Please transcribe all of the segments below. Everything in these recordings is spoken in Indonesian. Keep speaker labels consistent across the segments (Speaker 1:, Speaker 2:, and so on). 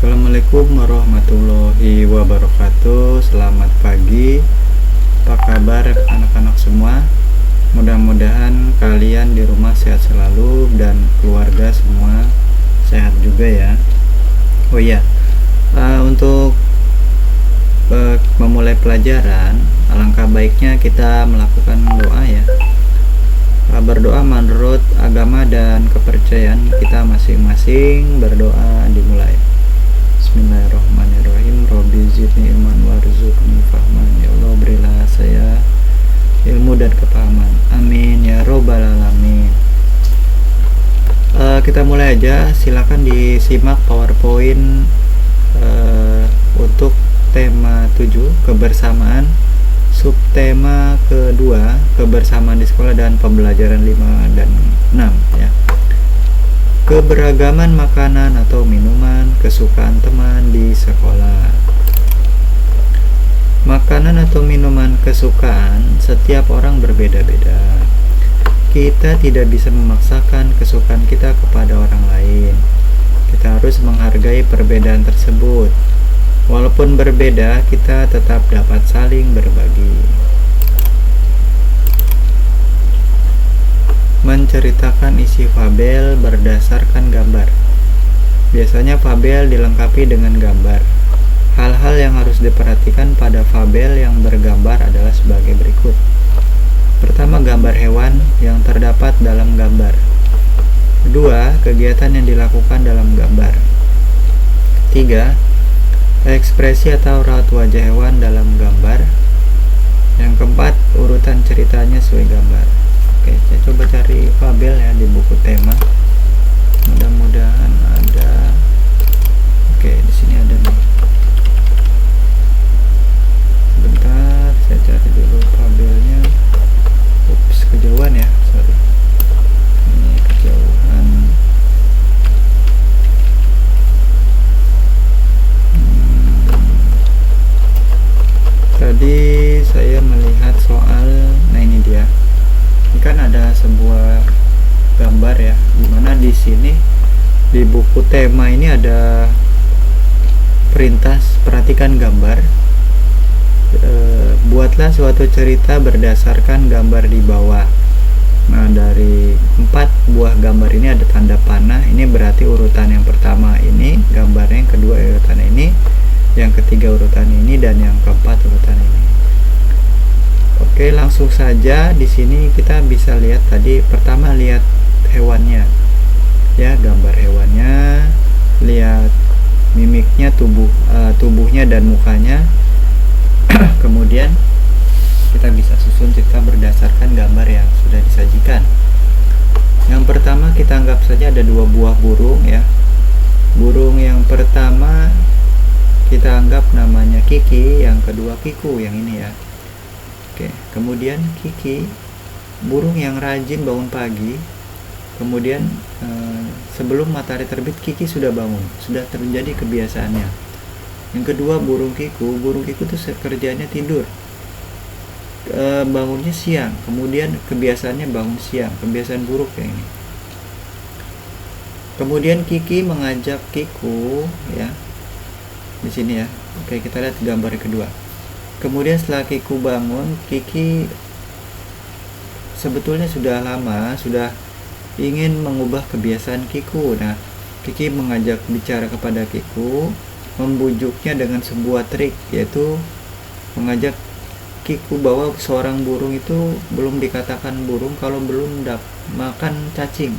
Speaker 1: Assalamualaikum warahmatullahi wabarakatuh. Selamat pagi. Apa kabar anak-anak semua? Mudah-mudahan kalian di rumah sehat selalu dan keluarga semua sehat juga ya. Oh iya, untuk memulai pelajaran, alangkah baiknya kita melakukan doa ya. Berdoa menurut agama dan kepercayaan kita masing-masing. Berdoa dimulai. Bismillahirrahmanirrahim. Robbi zidni ilman warzuqni fahman. Ya Allah, berilah saya ilmu dan kepahaman. Amin ya robbal alamin. Kita mulai aja. Silakan disimak PowerPoint untuk tema 7 kebersamaan, subtema kedua kebersamaan di sekolah, dan pembelajaran 5 dan 6 ya. Keberagaman makanan atau minuman kesukaan teman di sekolah. Makanan atau minuman kesukaan setiap orang berbeda-beda. Kita tidak bisa memaksakan kesukaan kita kepada orang lain. Kita harus menghargai perbedaan tersebut. Walaupun berbeda, kita tetap dapat saling berbagi. Menceritakan isi fabel berdasarkan gambar. Biasanya fabel dilengkapi dengan gambar. Hal-hal yang harus diperhatikan pada fabel yang bergambar adalah sebagai berikut. Pertama, gambar hewan yang terdapat dalam gambar. Kedua, kegiatan yang dilakukan dalam gambar. Tiga, ekspresi atau raut wajah hewan dalam gambar. Yang keempat, urutan ceritanya sesuai gambar. Oke, saya coba cari fabel ya di buku tema. Mudah-mudahan ada. Oke, di sini ada nih. Bentar, saya cari dulu fabelnya. Ups, kejauhan ya, sorry. Ini kejauhan. Tadi saya melihat soal, nah ini dia. Ini kan ada sebuah gambar ya, dimana di sini di buku tema ini ada perintah perhatikan gambar. Buatlah suatu cerita berdasarkan gambar di bawah. Nah, dari 4 buah gambar ini ada tanda panah. Ini berarti urutan yang pertama ini gambarnya, yang kedua urutan ini, yang ketiga urutan ini, dan yang keempat urutan ini. Oke, langsung saja. Di sini kita bisa lihat tadi, pertama lihat hewannya ya, gambar hewannya, lihat mimiknya, tubuhnya dan mukanya. Kemudian kita bisa susun cerita berdasarkan gambar yang sudah disajikan. Yang pertama kita anggap saja ada 2 buah burung ya. Burung yang pertama kita anggap namanya Kiki, yang kedua Kiku, yang ini ya. Oke, kemudian Kiki, burung yang rajin bangun pagi. Kemudian sebelum matahari terbit Kiki sudah bangun, sudah terjadi kebiasaannya. Yang kedua burung Kiku itu kerjanya tidur. Bangunnya siang, kemudian kebiasaannya bangun siang, kebiasaan buruk yang ini. Kemudian Kiki mengajak Kiku ya. Di sini ya. Oke, kita lihat gambar kedua. Kemudian setelah Kiku bangun, Kiki sebetulnya sudah lama sudah ingin mengubah kebiasaan Kiku. Nah, Kiki mengajak bicara kepada Kiku, membujuknya dengan sebuah trik, yaitu mengajak Kiku bahwa seorang burung itu belum dikatakan burung kalau belum makan cacing.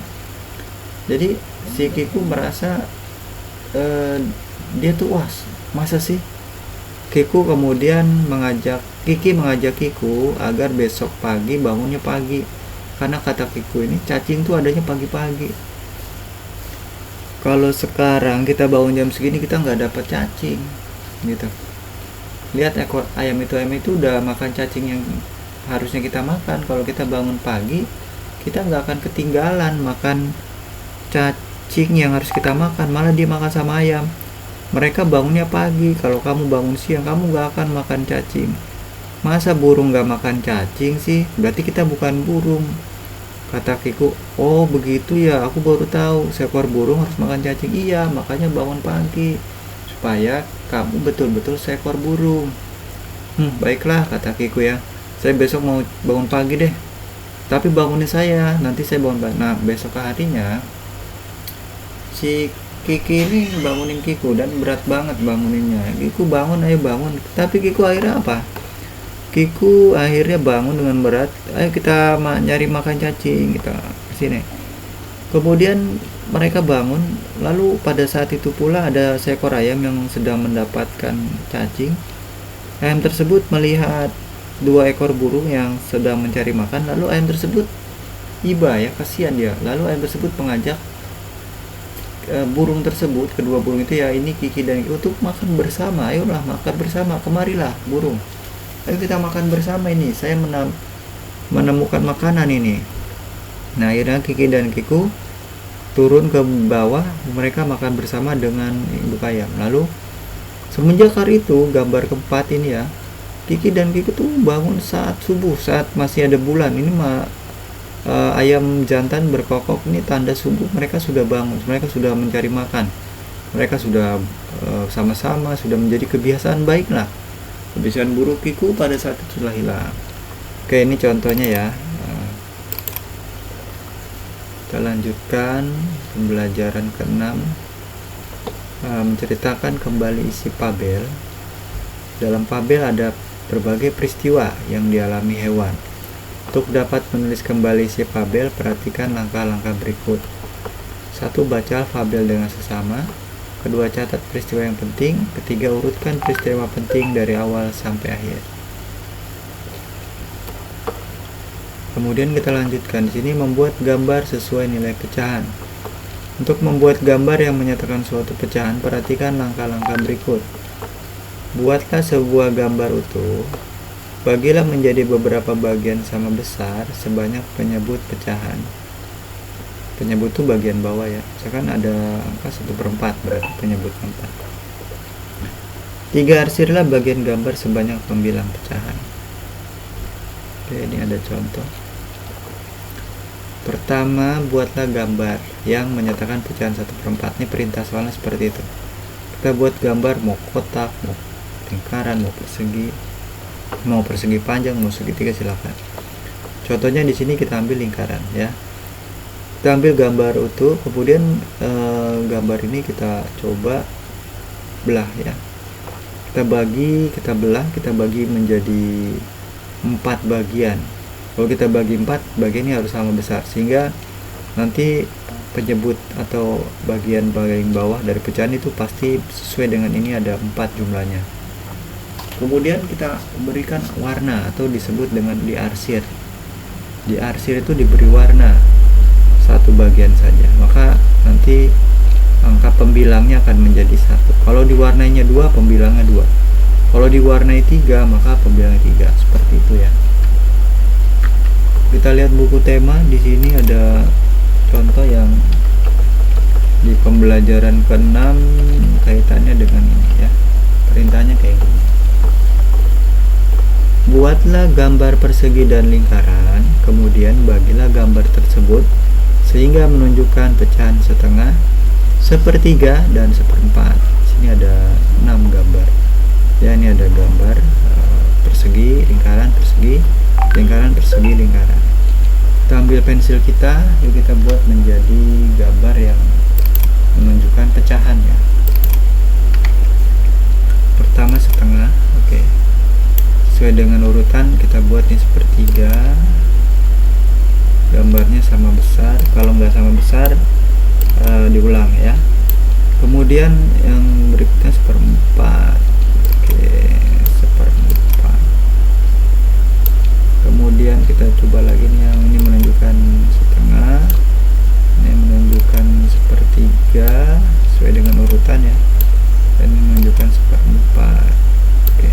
Speaker 1: Jadi si Kiku merasa dia tuh masa sih. Kiki mengajak Kiku agar besok pagi bangunnya pagi, karena kata Kiku ini cacing tuh adanya pagi-pagi. Kalau sekarang kita bangun jam segini kita nggak dapat cacing gitu. Lihat ekor ayam itu udah makan cacing yang harusnya kita makan. Kalau kita bangun pagi, kita nggak akan ketinggalan makan cacing yang harus kita makan, malah dia makan sama ayam. Mereka bangunnya pagi. Kalau kamu bangun siang, kamu gak akan makan cacing. Masa burung gak makan cacing sih? Berarti kita bukan burung. Kata Kiku, oh begitu ya, aku baru tahu seekor burung harus makan cacing. Iya, makanya bangun pagi. supaya kamu betul-betul seekor burung. Baiklah, kata Kiku ya. Saya besok mau bangun pagi deh. Tapi bangunin saya, nanti saya bangun pagi. Nah, besok harinya si Kiki ini bangunin Kiku dan berat banget banguninnya. Kiku bangun, ayo bangun. Tapi Kiku akhirnya apa? Kiku akhirnya bangun dengan berat. Ayo kita nyari makan cacing, kita kesini. Kemudian mereka bangun. Lalu pada saat itu pula ada seekor ayam yang sedang mendapatkan cacing. Ayam tersebut melihat 2 ekor burung yang sedang mencari makan. Lalu ayam tersebut iba ya, kasihan dia. Lalu ayam tersebut mengajak burung tersebut, kedua burung itu ya, ini Kiki dan Kiku, untuk makan bersama. Ayolah makan bersama, kemarilah burung, ayo kita makan bersama, ini saya menemukan makanan ini. Nah, akhirnya Kiki dan Kiku turun ke bawah, mereka makan bersama dengan induk ayam. Lalu semenjak hari itu, gambar keempat ini ya, Kiki dan Kiku tuh bangun saat subuh, saat masih ada bulan. Ini ayam jantan berkokok, ini tanda subuh, mereka sudah bangun, mereka sudah mencari makan, mereka sudah sama-sama sudah menjadi kebiasaan baik lah. Kebiasaan buruk Kiku pada saat itu sudah hilang. Oke, ini contohnya ya. Kita lanjutkan pembelajaran ke-6, menceritakan kembali isi fabel. Dalam fabel ada berbagai peristiwa yang dialami hewan. Untuk dapat menulis kembali isi fabel, perhatikan langkah-langkah berikut. 1. Baca fabel dengan sesama. 2. Catat peristiwa yang penting. 3. Urutkan peristiwa penting dari awal sampai akhir. Kemudian kita lanjutkan di sini, membuat gambar sesuai nilai pecahan. Untuk membuat gambar yang menyatakan suatu pecahan, perhatikan langkah-langkah berikut. Buatlah sebuah gambar utuh. Bagilah menjadi beberapa bagian sama besar sebanyak penyebut pecahan. Penyebut itu bagian bawah ya. Misalkan ada angka 1/4, berarti penyebut 4. 3. Arsirlah bagian gambar sebanyak pembilang pecahan. Oke, ini ada contoh. Pertama, buatlah gambar yang menyatakan pecahan 1/4. Ini perintah soalnya seperti itu. Kita buat gambar mau kotak, mau lingkaran, mau persegi panjang, mau segitiga, silakan. Contohnya di sini kita ambil lingkaran ya. Kita ambil gambar utuh, kemudian gambar ini kita coba belah ya. Kita belah, kita bagi menjadi 4 bagian. Kalau kita bagi 4, bagian ini harus sama besar, sehingga nanti penyebut atau bagian bawah dari pecahan itu pasti sesuai dengan ini, ada 4 jumlahnya. Kemudian kita berikan warna atau disebut dengan diarsir. Diarsir itu diberi warna 1 bagian saja, maka nanti angka pembilangnya akan menjadi 1. Kalau diwarnainya 2, pembilangnya 2. Kalau diwarnai 3, maka pembilangnya 3. Seperti itu ya. Kita lihat buku tema, di sini ada contoh yang di pembelajaran ke-6 kaitannya dengan ini ya. Perintahnya kayak gini. Buatlah gambar persegi dan lingkaran, kemudian bagilah gambar tersebut sehingga menunjukkan pecahan setengah, sepertiga, dan seperempat. Sini ada 6 gambar. Ya, ini ada gambar persegi, lingkaran, persegi, lingkaran, persegi, lingkaran. Kita ambil pensil kita, yuk kita buat menjadi gambar yang menunjukkan pecahan ya. Pertama setengah, oke. Sesuai dengan urutan kita buat ini sepertiga. Gambarnya sama besar. Kalau nggak sama besar, diulang ya. Kemudian yang berikutnya seperempat. Oke, seperempat. Kemudian kita coba lagi nih, yang ini menunjukkan setengah, ini menunjukkan sepertiga sesuai dengan urutan ya, dan ini menunjukkan seperempat. Oke.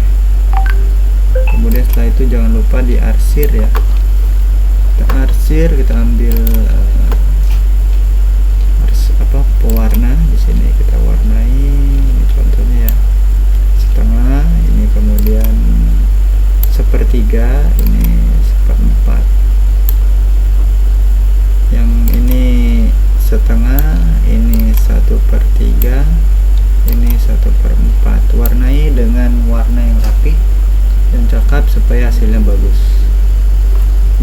Speaker 1: Kemudian setelah itu jangan lupa diarsir ya. Kita arsir, kita ambil pewarna. Di sini kita warnai, ini contohnya ya, setengah, ini kemudian sepertiga, ini seperempat. Yang ini setengah, ini 1/3, ini 1/4. supaya hasilnya bagus.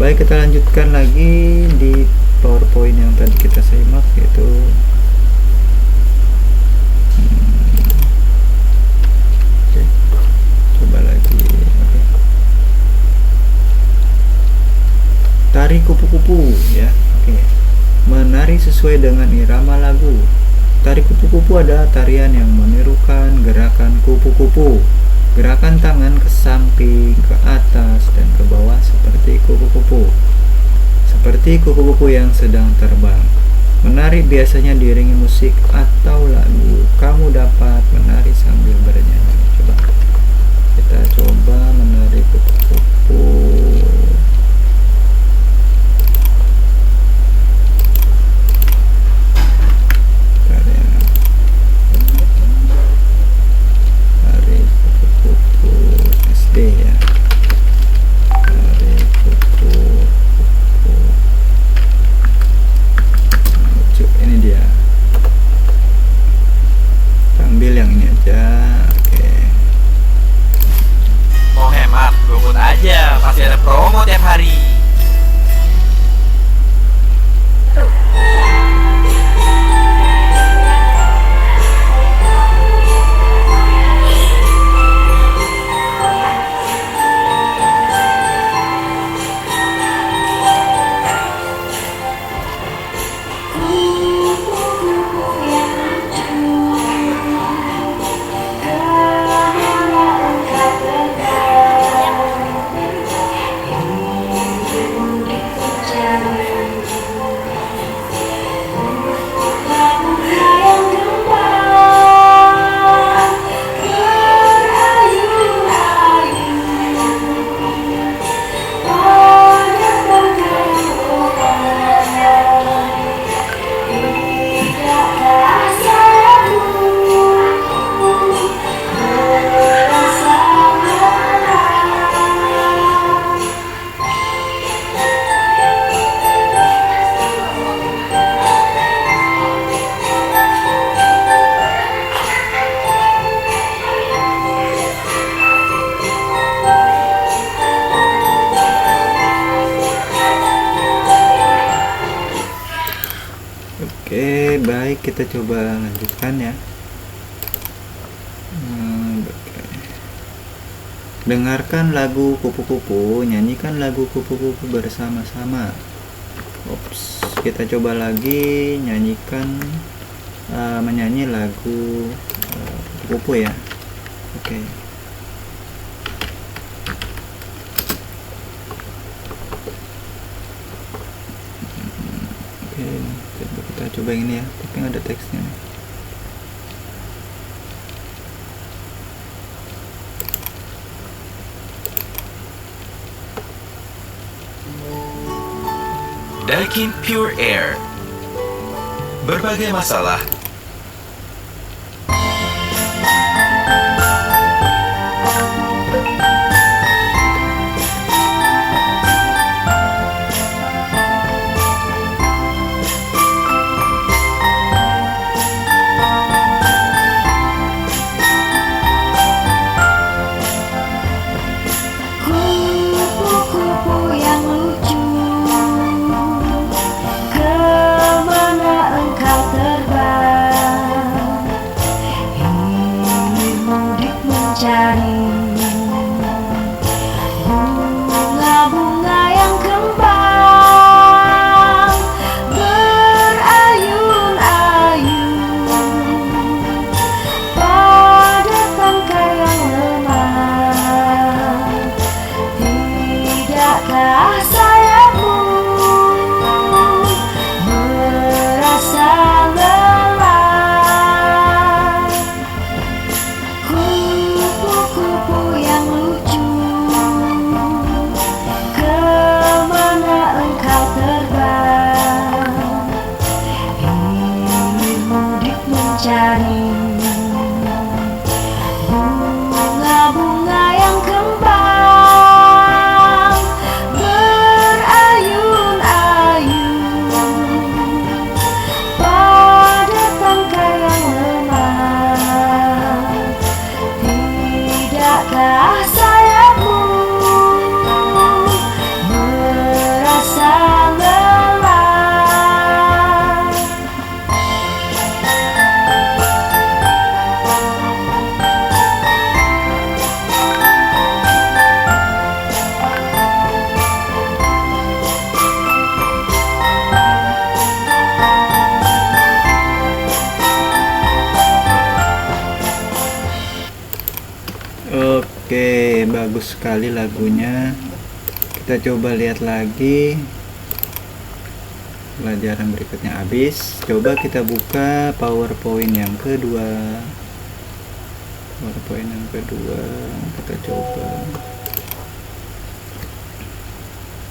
Speaker 1: Baik, kita lanjutkan lagi di PowerPoint yang tadi kita simak, yaitu oke, coba lagi. Oke. Tari kupu-kupu ya. Oke. Menari sesuai dengan irama lagu. Tari kupu-kupu adalah tarian yang menirukan gerakan kupu-kupu. Gerakan tangan ke samping, ke atas, dan ke bawah seperti kupu-kupu. Seperti kupu-kupu yang sedang terbang. Menari biasanya diiringi musik atau lagu. Kamu dapat menari sambil bernyanyi. Coba kita coba menari kupu-kupu. Ya. Tarik kupu-kupu. Lucu, ini dia. Kita ambil yang ini aja. Oke.
Speaker 2: Mau hemat, GoFood aja, pasti ada promo tiap hari.
Speaker 1: Oke, baik, kita coba lanjutkan ya. Dengarkan lagu kupu-kupu, nyanyikan lagu kupu-kupu bersama-sama. Ops, kita coba lagi menyanyi lagu kupu-kupu ya. Oke. Kita coba ini ya, tapi nggak ada teksnya nih.
Speaker 2: Daikin Pure Air. Berbagai masalah
Speaker 3: kupu-kupu yang lucu, kemana engkau terbang? Ingin mudik mencari bunga-bunga yang kembang, berayun-ayun pada tangkai yang lemah. Tidakkah sayapmu merasa lelah? Kupu-kupu
Speaker 1: bagus sekali lagunya. Kita coba lihat lagi. Pelajaran berikutnya habis. Coba kita buka PowerPoint yang kedua. PowerPoint yang kedua kita coba.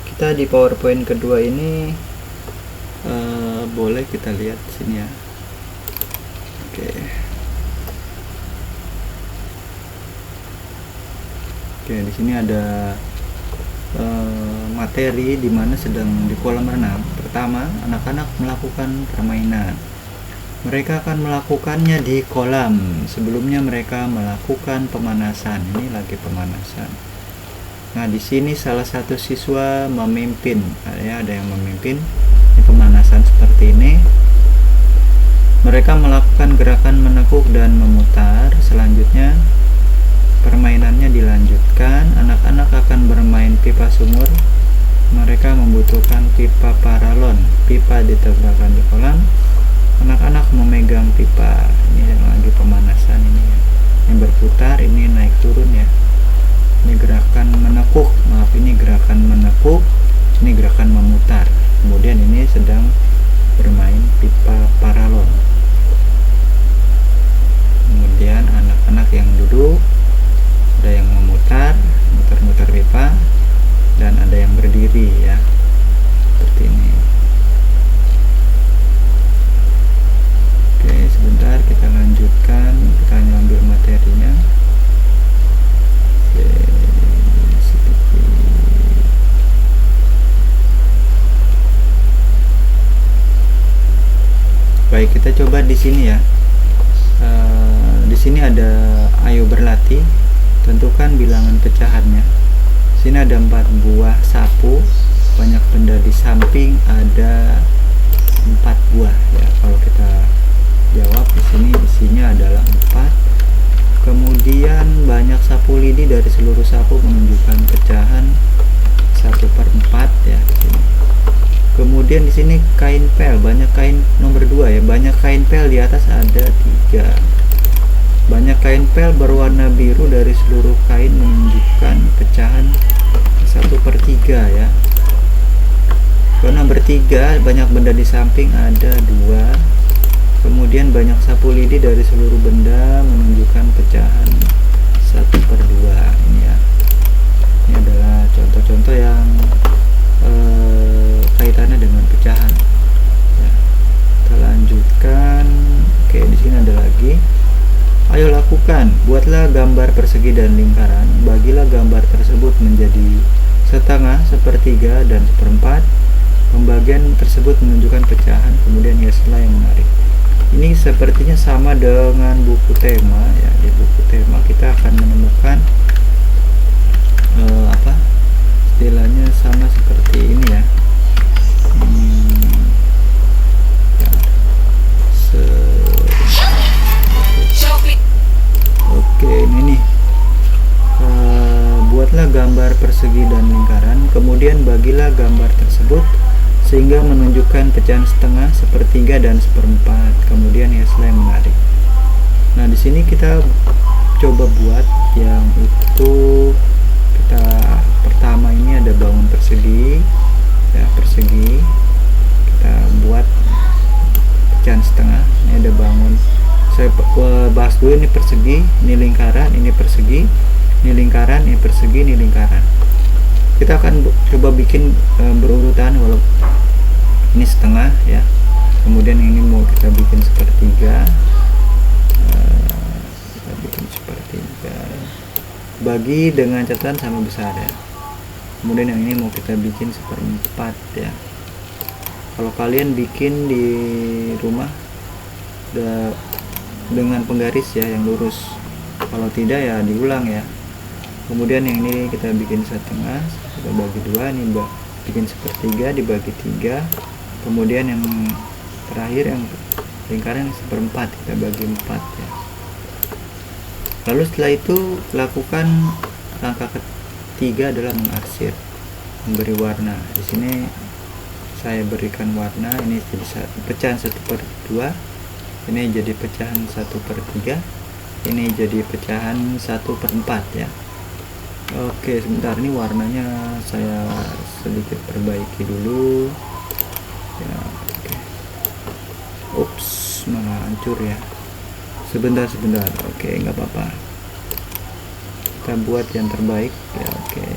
Speaker 1: Kita di PowerPoint kedua ini boleh kita lihat sini ya. Oke. Oke, di sini ada materi di mana sedang di kolam renang. Pertama, anak-anak melakukan permainan. Mereka akan melakukannya di kolam. Sebelumnya mereka melakukan pemanasan. Ini lagi pemanasan. Nah, di sini salah satu siswa memimpin. Ya, ada yang memimpin. Ini pemanasan seperti ini. Mereka melakukan gerakan menekuk dan memutar. Selanjutnya permainannya dilanjutkan. Anak-anak akan bermain pipa sumur. Mereka membutuhkan pipa paralon. Pipa diterbangkan di kolam. Anak-anak memegang pipa. Ini yang lagi pemanasan ini ya. Ini berputar, ini naik turun ya. Ini gerakan menekuk. Maaf, ini gerakan menekuk. Ini gerakan memutar. Kemudian ini sedang bermain pipa paralon. Kemudian anak-anak yang duduk, ada yang memutar, muter-muter pipa, dan ada yang berdiri ya, seperti ini. Oke, sebentar kita lanjutkan, kita hanya ambil materinya. Oke, sedikit. Baik, kita coba di sini ya. Di sini ada ayo berlatih. Tentukan bilangan pecahannya. Sini ada 4 buah sapu, banyak benda di samping ada 4 buah ya. Kalau kita jawab di sini isinya adalah 4. Kemudian banyak sapu lidi dari seluruh sapu menunjukkan pecahan 1/4 ya di sini. Kemudian di sini kain pel, banyak kain nomor 2 ya, banyak kain pel di atas ada 3. Banyak kain pel berwarna biru dari seluruh kain menunjukkan pecahan 1/3 ya. Kalau nomor 3 banyak benda di samping ada 2. Kemudian banyak sapu lidi dari seluruh benda menunjukkan pecahan 1/2 ini ya. Ini adalah contoh-contoh yang kaitannya dengan pecahan ya. Kita lanjutkan. Oke, di sini ada lagi. Ayo lakukan, buatlah gambar persegi dan lingkaran. Bagilah gambar tersebut menjadi setengah, sepertiga, dan 1/4. Pembagian tersebut menunjukkan pecahan, kemudian hiaslah yang menarik. Ini sepertinya sama dengan buku tema ya. Di buku tema kita akan menemukan istilahnya sama seperti ini ya. Oke, ini nih. Buatlah gambar persegi dan lingkaran, kemudian bagilah gambar tersebut sehingga menunjukkan pecahan setengah, sepertiga, dan 1/4. Kemudian hiaslah yang menarik. Nah, di sini kita coba buat yang itu. Kita pertama ini ada bangun persegi ya, persegi. Kita buat pecahan setengah. Ini ada bangun. Saya bahas dulu, ini persegi, ini lingkaran, ini persegi, ini lingkaran, ini persegi, ini lingkaran. Kita akan coba bikin berurutan, walau ini setengah ya. Kemudian ini mau kita bikin sepertiga. Kita bikin sepertiga. Bagi dengan catatan sama besar ya. Kemudian yang ini mau kita bikin 1/4 ya. Kalau kalian bikin di rumah dengan penggaris ya yang lurus, kalau tidak ya diulang ya. Kemudian yang ini kita bikin setengah, kita bagi 2, ini bikin sepertiga dibagi 3. Kemudian yang terakhir yang lingkaran 1/4 kita bagi 4 ya. Lalu setelah itu lakukan langkah ketiga adalah mengarsir, memberi warna. Di sini saya berikan warna, ini jadi pecahan 1/2, ini jadi pecahan 1/3, ini jadi pecahan 1/4 ya. Oke, sebentar, ini warnanya saya sedikit perbaiki dulu ya. Oke. Ups, malah hancur ya. Sebentar. Oke, nggak apa-apa, kita buat yang terbaik ya. Oke.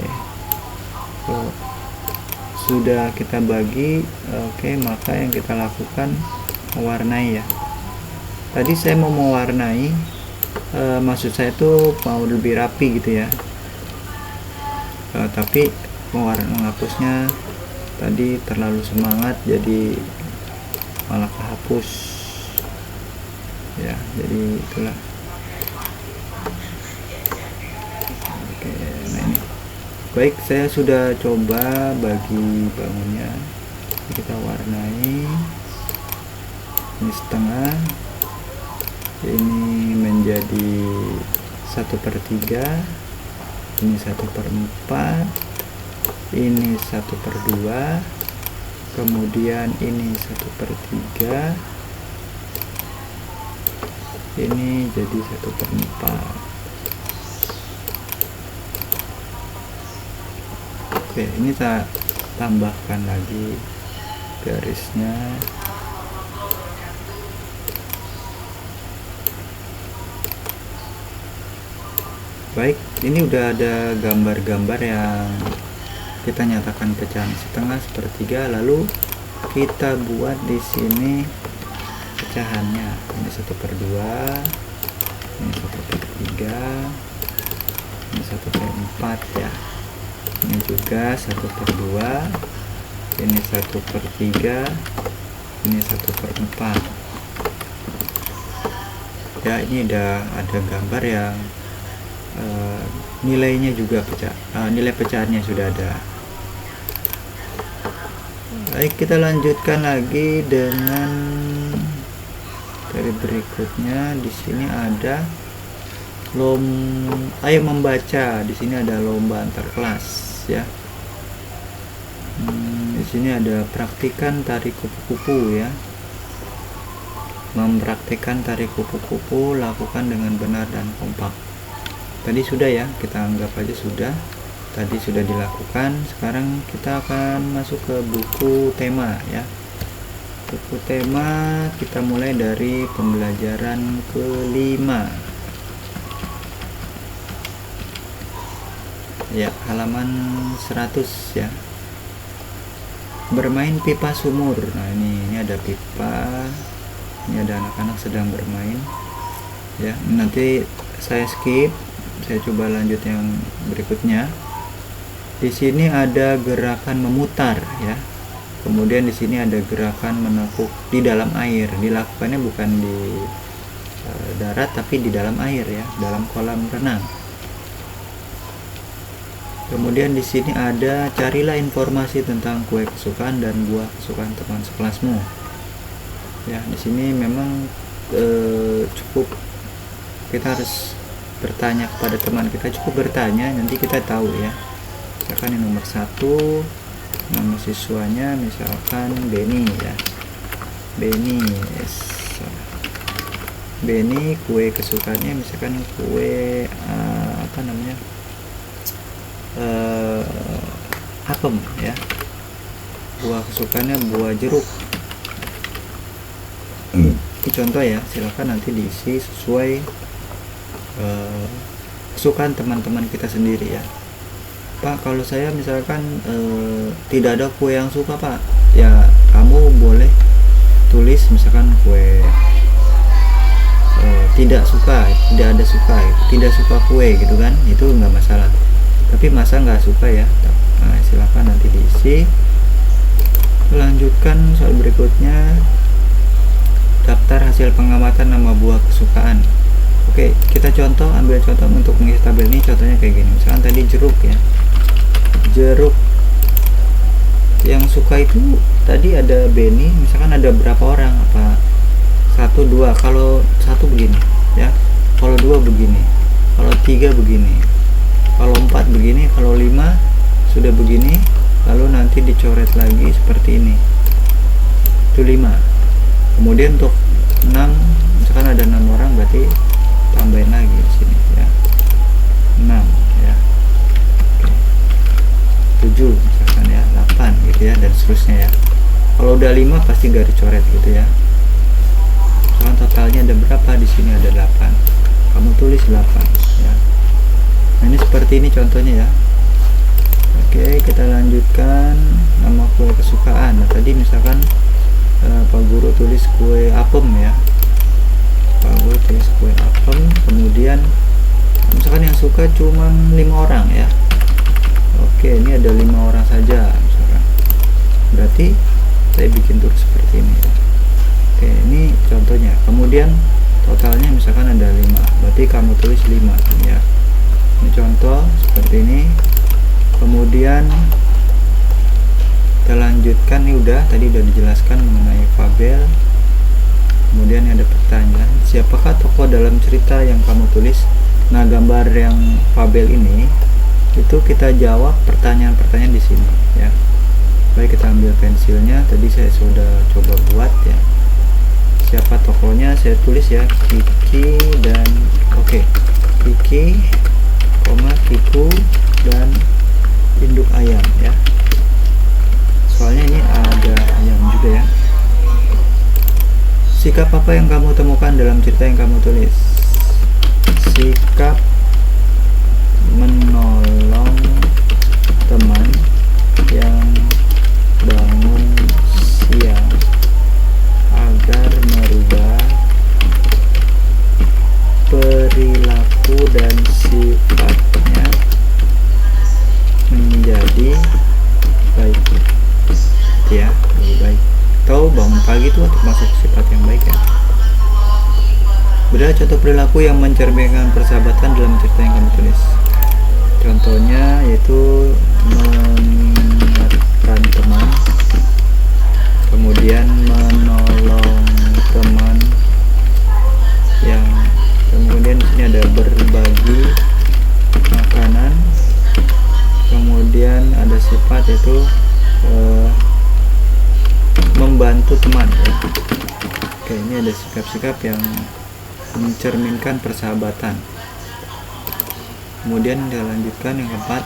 Speaker 1: Oh, sudah kita bagi. Oke, maka yang kita lakukan mewarnai ya. Tadi saya mau mewarnai, maksud saya tuh mau lebih rapi gitu ya. Tapi menghapusnya tadi terlalu semangat, jadi malah kehapus ya. Jadi itulah. Oke, nah ini baik, saya sudah coba bagi bangunnya. Kita warnai, ini setengah, ini menjadi 1/3, ini 1/4, ini 1/2, kemudian ini 1/3, ini jadi 1/4. Oke, ini saya tambahkan lagi garisnya. Baik, ini udah ada gambar-gambar yang kita nyatakan pecahan setengah, 1/3, lalu kita buat di sini pecahannya. Ini 1/2, ini 1/3, ini 1/4 ya. Ini juga 1/2, ini 1/3, ini 1/4 ya. Ini udah ada gambar yang nilainya juga nilai pecahannya sudah ada. Baik, kita lanjutkan lagi dengan dari berikutnya. Di sini ada ayo membaca. Di sini ada lomba antar kelas ya. Di sini ada praktikan tarik kupu-kupu ya. Mempraktikkan tarik kupu-kupu, lakukan dengan benar dan kompak. Tadi sudah ya, kita anggap aja sudah. Tadi sudah dilakukan. Sekarang kita akan masuk ke buku tema ya. Buku tema kita mulai dari pembelajaran kelima ya, halaman 100 ya. Bermain pipa sumur. Nah, ini ada pipa. Ini ada anak-anak sedang bermain ya. Nanti saya skip, saya coba lanjut yang berikutnya. Di sini ada gerakan memutar ya. Kemudian di sini ada gerakan menekuk di dalam air. Dilakukannya bukan di darat tapi di dalam air ya, dalam kolam renang. Kemudian di sini ada carilah informasi tentang kue kesukaan dan buah kesukaan teman sekelasmu. Ya, di sini memang cukup kita harus bertanya kepada teman kita, cukup bertanya, nanti kita tahu ya. Misalkan yang nomor 1, nama siswanya misalkan Benny ya. Benny, yes. Benny, kue kesukaannya misalkan kue apa namanya, apem ya. Buah kesukaannya buah jeruk. Ini contoh ya, silakan nanti diisi sesuai kesukaan teman-teman kita sendiri ya. Pak, kalau saya misalkan tidak ada kue yang suka Pak, ya kamu boleh tulis misalkan kue tidak suka, tidak ada suka, tidak suka kue gitu kan, itu nggak masalah. Tapi masa nggak suka ya, nah, silakan nanti diisi. Lanjutkan soal berikutnya, daftar hasil pengamatan nama buah kesukaan. Oke, kita ambil contoh untuk mengisi tabel ini. Contohnya kayak gini, misalkan tadi jeruk ya. Jeruk yang suka itu tadi ada Benny, misalkan ada berapa orang, apa 1, 2. Kalau 1 begini ya, kalau 2 begini, kalau 3 begini, kalau 4 begini, kalau 5 sudah begini, lalu nanti dicoret lagi seperti ini. Itu 5. Kemudian untuk 6, misalkan ada 6 orang, berarti tambahin lagi di sini ya, 6 ya. seterusnya ya. Kalau udah 5 pasti garis coret gitu ya. Misalkan totalnya ada berapa, di sini ada 8, kamu tulis 8 ya. Nah, ini seperti ini contohnya ya. Oke, kita lanjutkan. Nama kue kesukaan. Nah, tadi misalkan Pak Guru tulis kue apem ya. Pak Guru tulis kue apem, kemudian misalkan yang suka cuman 5 orang ya. Oke, ini ada 5 orang saja misalkan. Berarti saya bikin tulis seperti ini ya. Oke, ini contohnya. Kemudian totalnya misalkan ada 5, berarti kamu tulis 5 ya. Ini contoh seperti ini. Kemudian kita lanjutkan, nih tadi udah dijelaskan mengenai fabel. Kemudian ada pertanyaan, siapakah tokoh dalam cerita yang kamu tulis? Nah, gambar yang fabel ini itu kita jawab pertanyaan-pertanyaan di sini ya. Baik, kita ambil pensilnya, tadi saya sudah coba buat ya. Siapa tokohnya saya tulis ya, Kiki dan Kiki, Kiku dan induk ayam ya. Soalnya ini ada ayam juga ya. Sikap apa yang kamu temukan dalam cerita yang kamu tulis? Sikap menolong teman yang bangun siang agar merubah perilaku dan sifatnya menjadi baik ya, lebih baik. Atau bangun pagi itu termasuk sifat yang baik ya. Berilah contoh perilaku yang mencerminkan persahabatan dalam cerita yang kamu tulis. Contohnya yaitu mengingatkan teman, kemudian menolong teman yang, kemudian di sini ada berbagi makanan, kemudian ada sifat yaitu membantu teman ya. Oke, ini ada sikap-sikap yang mencerminkan persahabatan. Kemudian kita lanjutkan yang keempat,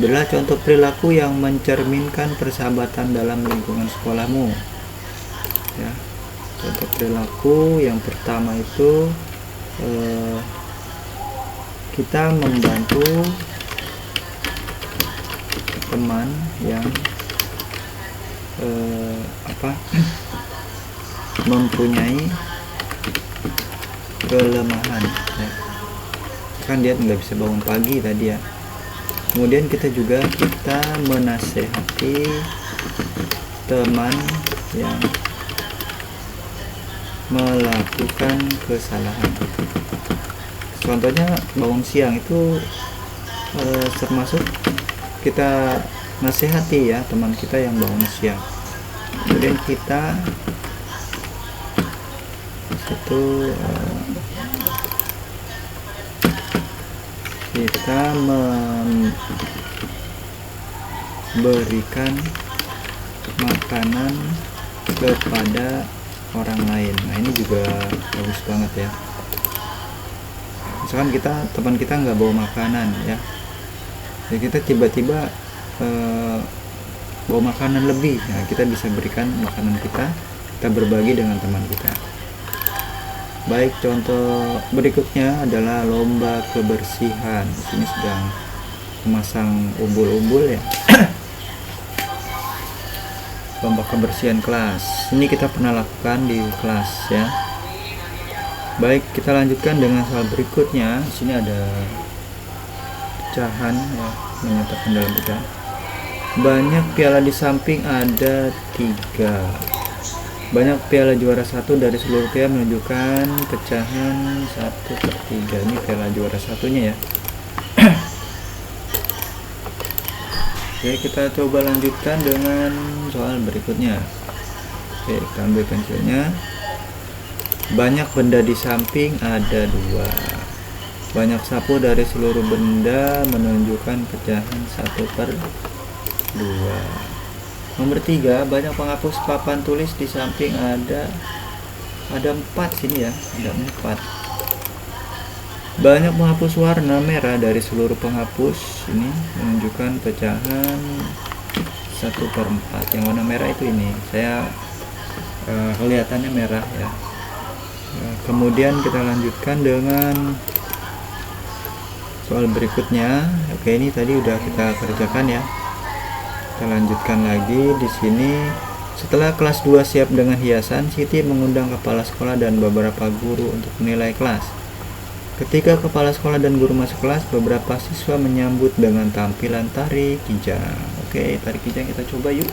Speaker 1: berilah contoh perilaku yang mencerminkan persahabatan dalam lingkungan sekolahmu ya. Contoh perilaku yang pertama itu kita membantu teman yang mempunyai kelemahan ya. Kan dia nggak bisa bangun pagi tadi ya. Kemudian kita menasehati teman yang melakukan kesalahan. Contohnya bangun siang itu termasuk kita nasihati ya teman kita yang bangun siang. Kemudian kita memberikan makanan kepada orang lain. Nah, ini juga bagus banget ya. Misalkan teman kita nggak bawa makanan ya, jadi kita tiba-tiba bawa makanan lebih, nah kita bisa berikan makanan kita berbagi dengan teman kita. Baik, contoh berikutnya adalah lomba kebersihan. Di sini sedang memasang umbul-umbul ya. Lomba kebersihan kelas. Ini kita pernah lakukan di kelas ya. Baik, kita lanjutkan dengan soal berikutnya. Di sini ada pecahan ya, menyatakan dalam pecahan. Banyak piala di samping ada 3. Banyak piala juara 1 dari seluruh piala menunjukkan pecahan 1/3. Ini piala juara satunya ya. Oke, kita coba lanjutkan dengan soal berikutnya. Oke, kita ambil pensilnya. Banyak benda di samping ada 2. Banyak sapu dari seluruh benda menunjukkan pecahan 1/2. Nomor 3, banyak penghapus papan tulis di samping ada 4 sini ya, ada 4. Banyak penghapus warna merah dari seluruh penghapus ini menunjukkan pecahan 1/4. Yang warna merah itu ini, saya kelihatannya merah ya. Kemudian kita lanjutkan dengan soal berikutnya. Oke, ini tadi udah kita kerjakan ya. Kita lanjutkan lagi di sini. Setelah kelas 2 siap dengan hiasan, Siti mengundang kepala sekolah dan beberapa guru untuk menilai kelas. Ketika kepala sekolah dan guru masuk kelas, beberapa siswa menyambut dengan tampilan tari kijang. Oke, tari kijang kita coba yuk.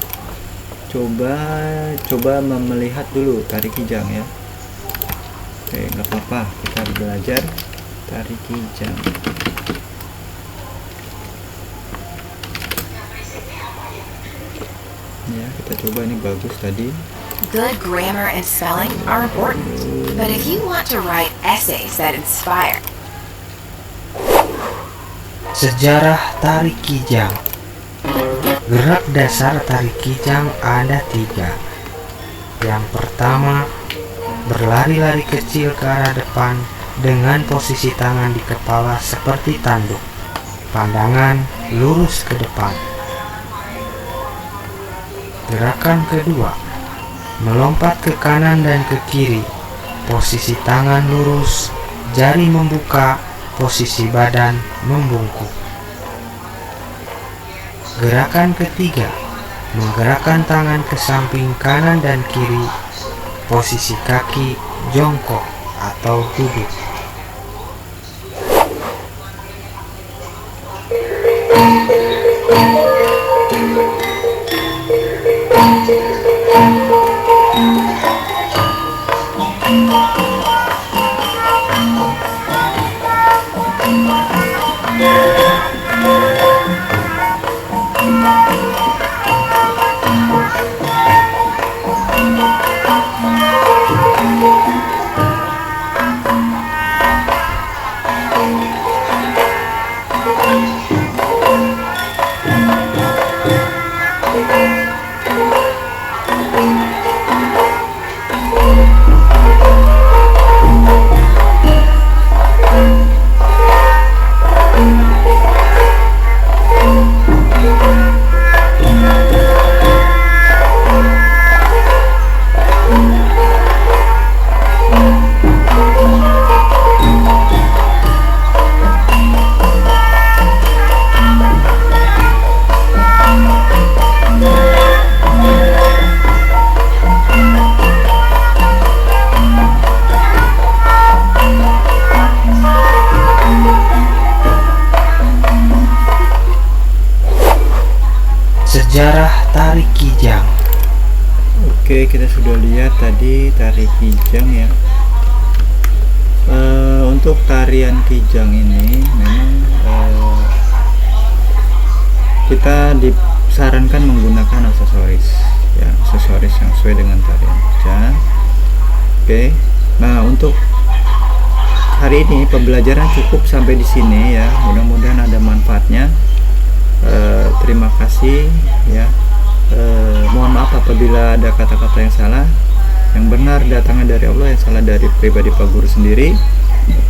Speaker 1: Coba melihat dulu tari kijang ya. Oke, nggak apa-apa, kita belajar tari kijang. Ya, kita coba, ini bagus tadi.
Speaker 4: Good grammar and spelling are important, but if you want to write essays that inspire,
Speaker 5: Sejarah tari kijang. Gerak dasar tari kijang ada 3. Yang pertama, berlari-lari kecil ke arah depan dengan posisi tangan di kepala seperti tanduk. Pandangan lurus ke depan. Gerakan kedua, melompat ke kanan dan ke kiri. Posisi tangan lurus, jari membuka, posisi badan membungkuk. Gerakan ketiga, menggerakkan tangan ke samping kanan dan kiri. Posisi kaki jongkok atau duduk. Sejarah tari kijang.
Speaker 1: Oke, kita sudah lihat tadi tari kijang ya. Untuk tarian kijang ini memang kita disarankan menggunakan aksesoris ya, aksesoris yang sesuai dengan tarian kijang. Oke, nah untuk hari ini pembelajaran cukup sampai di sini ya. Mudah-mudahan ada manfaatnya. Terima kasih ya. Mohon maaf apabila ada kata-kata yang salah. Yang benar datangnya dari Allah, yang salah dari pribadi Pak Guru sendiri.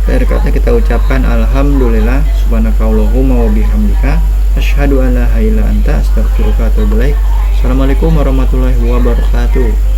Speaker 1: Berikutnya kita ucapkan alhamdulillah subhanakallahumma wa bihamdika asyhadu an la ilaha illa anta astaghfiruka wa atubu ilaik. Assalamualaikum warahmatullahi wabarakatuh.